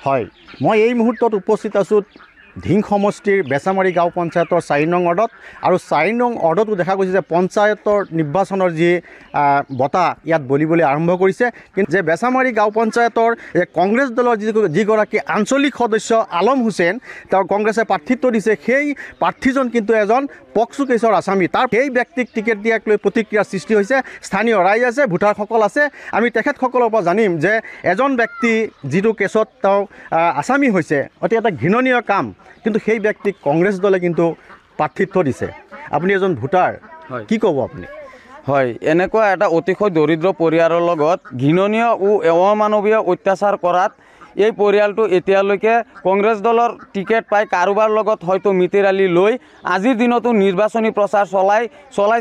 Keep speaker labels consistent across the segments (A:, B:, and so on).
A: হয়, মই এই মুহূৰ্তত উপস্থিত আছোঁ ধিং সমষ্টিৰ বেচামাৰী গাঁও পঞ্চায়তৰ 4 নং ৱাৰ্ডত আৰু 4 নং ৱাৰ্ডতো দেখা গৈছে যে পঞ্চায়তৰ নিৰ্বাচনৰ যি বঁটা ইয়াত বলিবলৈ আৰম্ভ কৰিছে। কিন্তু যে বেচামাৰী গাঁও পঞ্চায়তৰ কংগ্ৰেছ দলৰ যিগৰাকী আঞ্চলিক সদস্য আলম হুছেইন, তেওঁ কংগ্ৰেছে প্ৰাৰ্থিত্ব দিছে, সেই প্ৰাৰ্থীজন কিন্তু এজন পক্সো কেছৰ আসামী। তাৰ সেই ব্যক্তিক টিকেট দিয়াক লৈ প্ৰতিক্ৰিয়াৰ সৃষ্টি হৈছে। স্থানীয় ৰাইজ আছে, ভোটাৰসকল আছে। আমি তেখেতসকলৰ পৰা জানিম যে এজন ব্যক্তি যিটো কেছত তেওঁ আসামী হৈছে, অতি এটা ঘৃণনীয় কাম, কিন্তু সেই ব্যক্তিক কংগ্ৰেছ দলে কিন্তু প্ৰাৰ্থিত্ব দিছে। আপুনি এজন ভোটাৰ, কি ক'ব আপুনি?
B: হয়, এনেকুৱা এটা অতিশয় দৰিদ্ৰ পৰিয়ালৰ লগত ঘৃণনীয় অমানৱীয় অত্যাচাৰ কৰাত এই পৰিয়ালটো এতিয়ালৈকে কংগ্ৰেছ দলৰ টিকেট পাই কাৰোবাৰ লগত হয়তো মিতিৰালি লৈ আজিৰ দিনতো নিৰ্বাচনী প্ৰচাৰ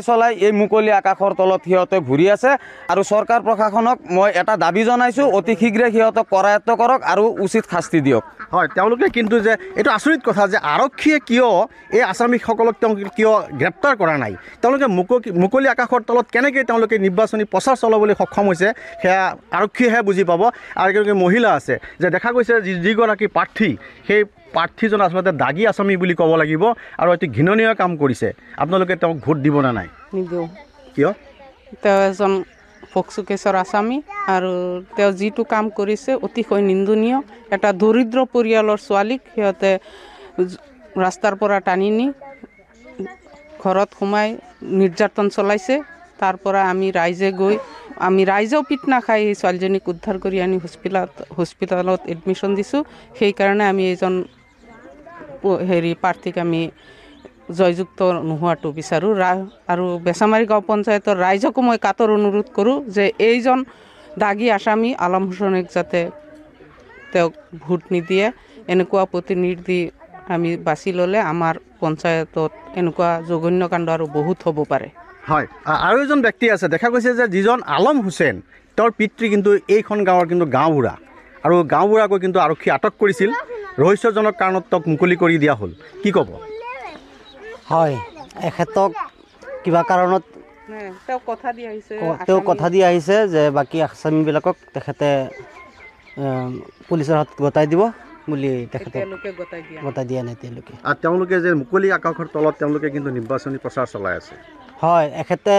B: চলাই এই মুকলি আকাশৰ তলত সিহঁতে ঘূৰি আছে। আৰু চৰকাৰ প্ৰশাসনক মই এটা দাবী জনাইছোঁ, অতি শীঘ্ৰে সিহঁতক কৰায়ত্ব কৰক আৰু উচিত শাস্তি দিয়ক।
A: হয়, তেওঁলোকে কিন্তু যে এইটো আচৰিত কথা যে আৰক্ষীয়ে কিয় এই আসামীসকলক কিয় গ্ৰেপ্তাৰ কৰা নাই, তেওঁলোকে মুকলি আকাশৰ তলত কেনেকৈ তেওঁলোকে নিৰ্বাচনী প্ৰচাৰ চলাবলৈ সক্ষম হৈছে সেয়া আৰক্ষীয়েহে বুজি পাব। আৰু এগৰাকী মহিলা আছে যে দেখা গৈছে যিগৰাকী প্ৰাৰ্থী, সেই প্ৰাৰ্থীজন আচলতে দাগী আসামী বুলি ক'ব লাগিব আৰু অতি ঘৃণনীয় কাম কৰিছে। আপোনালোকে তেওঁক ভোট দিব নে নাই?
C: নিদিওঁ।
A: কিয়?
C: তেওঁ এজন পক্সো কেছৰ আসামী আৰু তেওঁ যিটো কাম কৰিছে অতিশয় নিন্দনীয়। এটা দৰিদ্ৰ পৰিয়ালৰ ছোৱালীক সিহঁতে ৰাস্তাৰ পৰা টানি নি ঘৰত সোমাই নিৰ্যাতন চলাইছে। তাৰ পৰা আমি ৰাইজেও পিট নাখাই এই ছোৱালীজনীক উদ্ধাৰ কৰি আনি হস্পিটেলত এডমিশ্যন দিছোঁ। সেইকাৰণে আমি এইজন প্ৰাৰ্থীক আমি জয়যুক্ত নোহোৱাটো বিচাৰোঁ। আৰু বেচামাৰী গাঁও পঞ্চায়তৰ ৰাইজকো মই কাতৰ অনুৰোধ কৰোঁ যে এইজন দাগী আসামী আলম হুছেইনক যাতে তেওঁক ভোট নিদিয়ে। এনেকুৱা প্ৰতিনিধি আমি বাছি ল'লে আমাৰ পঞ্চায়তত এনেকুৱা জঘন্য কাণ্ড আৰু বহুত হ'ব পাৰে।
A: হয়, আৰু এজন ব্যক্তি আছে, দেখা গৈছে যে যিজন আলম হুছেইন, তেওঁৰ পিতৃ কিন্তু এইখন গাঁৱৰ কিন্তু গাঁওবুঢ়া, আৰু গাঁওবুঢ়াকৈ কিন্তু আৰক্ষী আটক কৰিছিল। ৰহস্যজনক কাৰণত তেওঁক মুকলি কৰি দিয়া হ'ল, কি ক'ব?
D: হয়, এখেতক কিবা কাৰণত তেওঁ কথা দি আহিছে যে বাকী আসামীবিলাকক তেখেতে পুলিচৰ হাতত গতাই দিব বুলি তেখেতে গতাই দিয়া নাই এতিয়ালৈকে।
A: আৰু তেওঁলোকে যে মুকলি আকাশৰ তলত তেওঁলোকে কিন্তু নিৰ্বাচনী প্ৰচাৰ চলাই আছে।
D: হয়, এখেতে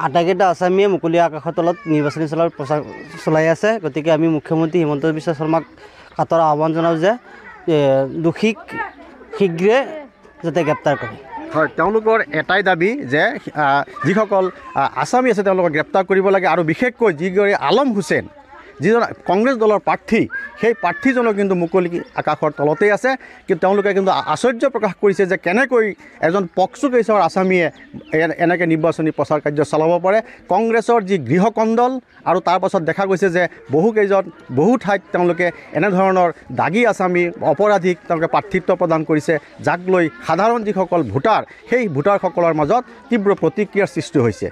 D: আটাইকেইটা আসামীয়ে মুকলি আকাশৰ তলত নিৰ্বাচনী প্ৰচাৰ চলাই আছে। গতিকে আমি মুখ্যমন্ত্ৰী হিমন্ত বিশ্ব শৰ্মাক কাতৰ আহ্বান জনাওঁ যে দোষীক শীঘ্ৰে যাতে গ্ৰেপ্তাৰ কৰে।
A: হয়, তেওঁলোকৰ এটাই দাবী যে যিসকল আসামী আছে তেওঁলোকক গ্ৰেপ্তাৰ কৰিব লাগে, আৰু বিশেষকৈ যিগৰাকী আলম হুছেইন, যিজন কংগ্ৰেছ দলৰ প্ৰাৰ্থী, সেই প্ৰাৰ্থীজনো কিন্তু মুকলি আকাশৰ তলতেই আছে। কিন্তু তেওঁলোকে কিন্তু আশ্চৰ্য প্ৰকাশ কৰিছে যে কেনেকৈ এজন পক্সো কেছৰ আসামীয়ে এনেকৈ নিৰ্বাচনী প্ৰচাৰ কাৰ্য চলাব পাৰে। কংগ্ৰেছৰ যি গৃহকন্দল, আৰু তাৰ পাছত দেখা গৈছে যে বহু ঠাইত তেওঁলোকে এনেধৰণৰ দাগী আসামী অপৰাধীক তেওঁলোকে প্ৰাৰ্থিত্ব প্ৰদান কৰিছে, যাক লৈ সাধাৰণ যিসকল ভোটাৰ, সেই ভোটাৰসকলৰ মাজত তীব্ৰ প্ৰতিক্ৰিয়াৰ সৃষ্টি হৈছে।